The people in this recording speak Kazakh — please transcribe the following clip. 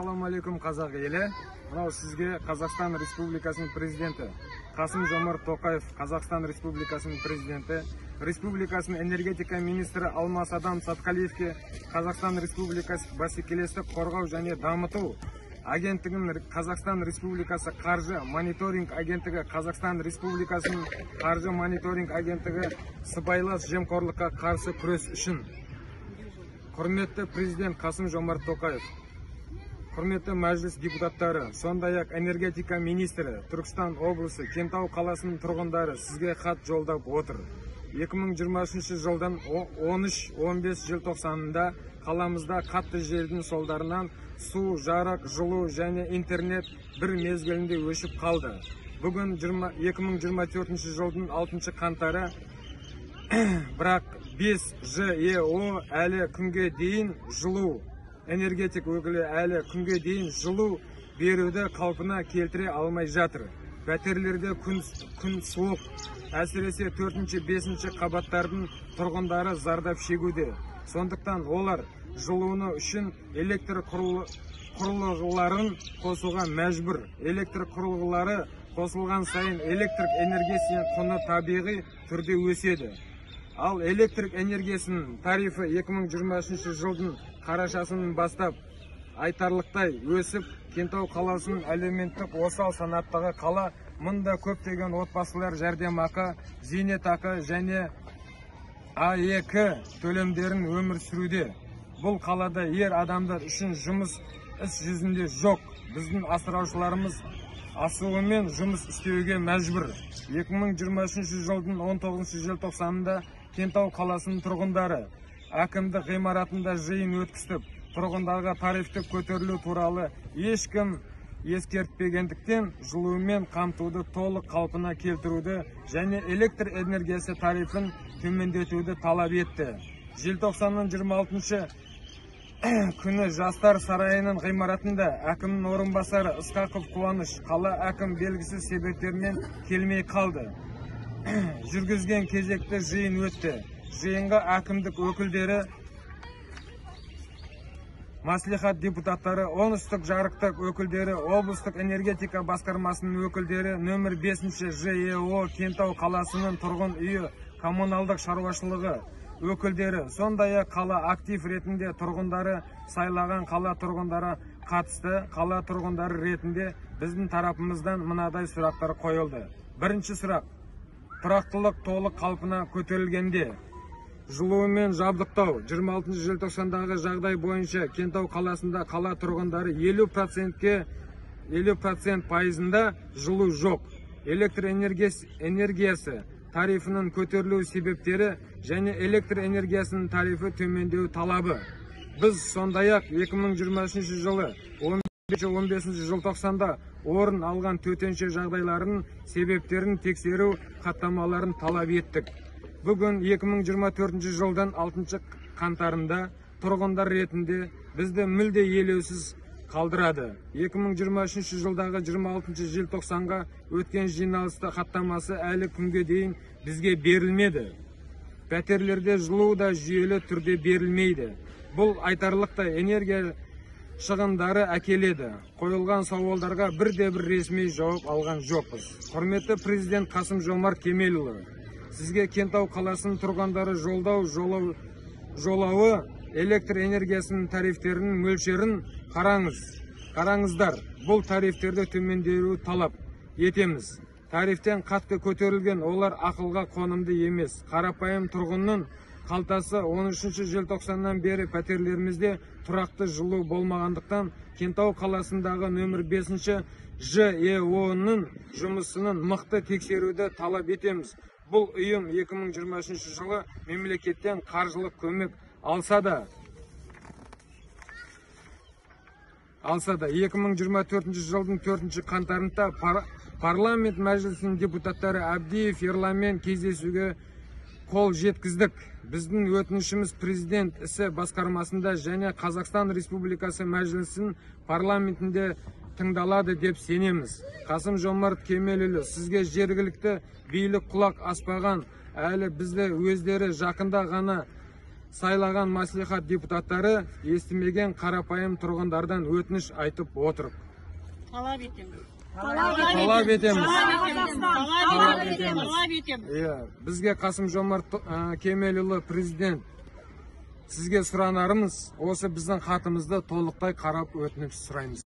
Assalamu алейкум қазақ елі. Мынау сізге Қазақстан Республикасының президенті Қасым-Жомарт Тоқаев, Қазақстан Республикасының президенті, Республикасының энергетика министрі Алмас Адам Сатқалиевке Қазақстан Республикасы бәсекелестік қорғау және дамыту агенттігінің Қазақстан Республикасы қаржы мониторинг агенттігі, Қазақстан Республикасының қаржы мониторинг агенттігі сыбайлас жемқорлыққа қарсы күрес үшін. Құрметті президент Қасым-Жомарт Тоқаев, құрметті мәжіліс депутаттары, сондай-ақ энергетика министрі, Түркістан облысы, Кентау қаласының тұрғындары сізге хат жолдап отыр. 2023 жылдың 13-15 желтоқсанында қаламызда қатты желдің салдарынан су, жарық, жылу және интернет бір мезгілінде өшіп қалды. Бүгін 2024 жылдың 6 қаңтары, бірақ 5 ЖЭО әлі күнге дейін жылу, энергетик өкілі әлі күнге дейін жылу беруді қалпына келтіре алмай жатыр. Пәтерлерде күн суық, әсіресе 4-5 қабаттардың тұрғындары зардап шегуде. Сондықтан олар жылуыны үшін электр құрылғыларын қосуға мәжбүр. Электр құрылғылары қосылған сайын электр энергиясының құны табиғи түрде өседі. Ал электр энергиясының тарифі 2023 жылдың қарашасынан бастап айтарлықтай өсіп, Кентау қаласының әлеуметтік осал санаттағы қала мұнда көптеген отбасылар жәрдемақы, зейнетақы және АЕК төлемдерін өмір сүруде. Бұл қалада ер адамдар үшін жұмыс іс жүзінде жоқ. Біздің асыраушыларымыз асуымен жұмыс істеуге мәжбүр. 2023 жылдың 19 желтоқсанында Кентау қаласының тұрғындары әкімдік ғимаратында жиын өткізіп, тұрғындарға тарифтік көтерілу туралы ешкім ескертпегендіктен жылумен қамтуды толық қалпына келтіруді және электр энергиясы тарифін төмендетуді талап етті. Желтоқсанның 26 күні Жастар сарайының ғимаратында әкімнің орынбасары Ысқақов Қуаныш қала әкім белгісіз себептермен келмей қалды. Жүргізген кезекті жиын өтті. Жиынға әкімдік өкілдері, мәслихат депутаттары, оңтүстік жарықтық өкілдері, облыстық энергетика басқармасының өкілдері, нөмір 5 ЖЭО Кентау қаласының тұрғын үйі коммуналдық шаруашылығы өкілдері, сондай-ақ қала актив ретінде тұрғындары сайлаған қала тұрғындары қатысты. Қала тұрғындары ретінде біздің тарапымыздан мынадай сұрақтар қойылды. Бірінші сұрақ: тұрақтылық толық қалпына көтерілгенде жылумен жабдықтау 26 желтоқсандағы жағдай бойынша Кентау қаласында қала тұрғындары 50% пайызында жылу жоқ. Электр энергиясы тарифінің көтерілу себептері және электр энергиясының тарифі төмендеу талабы. Біз сондай-ақ 2023 жылы 15 желтоқсанда орын алған төтенше жағдайлардың себептерін тексеру хаттамаларын талап еттік. Бүгін 2024 жылдан 6 қаңтарында тұрғындар ретінде бізді мүлде елеусіз қалдырады. 2023 жылдағы 26 желтоқсанға өткен жиналысты хаттамасы әлі күнге дейін бізге берілмеді. Пәтерлерде жылу да жүйелі түрде берілмейді. Бұл айтарлықтай энергия шығындары әкеледі. Қойылған сауалдарға бірде-бір ресми жауап алған жоқпыз. Құрметті президент Қасым-Жомарт Кемелұлы, сізге Кентау қаласының тұрғындары жолауы электр энергиясының тарифтерінің мөлшерін қараңыздар. Бұл тарифтерді төмендетуді талап етеміз. Тарифтен қатты көтерілген, олар ақылға қонымды емес. Қарапайым тұрғынның қалтасы 13 желтоқсаннан бері пәтерлерімізде тұрақты жылу болмағандықтан Кентау қаласындағы нөмір 5 ЖЭО-ның жұмысының мықты тексеруді талап етеміз. Бұл ұйым 2023 жылы мемлекеттен қаржылық көмек алса да 2024 жылдың 4 қаңтарында парламент мәжілісінің депутаттары Әбдиев Ерланмен кездесуге қол жеткіздік. Біздің өтінішіміз президент ісі басқармасында және Қазақстан Республикасы мәжілісінің парламентінде тыңдалады деп сенеміз. Қасым-Жомарт Кемелұлы, сізге жергілікті билік құлақ аспаған, әлі бізді өздері жақында ғана сайлаган маслихат депутаттары естимеген карапайым тургундардан өтүнүч айтып отуруп. Талап етеміз. Талап етеміз. Талап етеміз. Бізге Касым-Жомарт Кемелұлы президент, сізге сұранарымыз, осы біздің хатымызды толықтай қарап өтініп сұраймыз.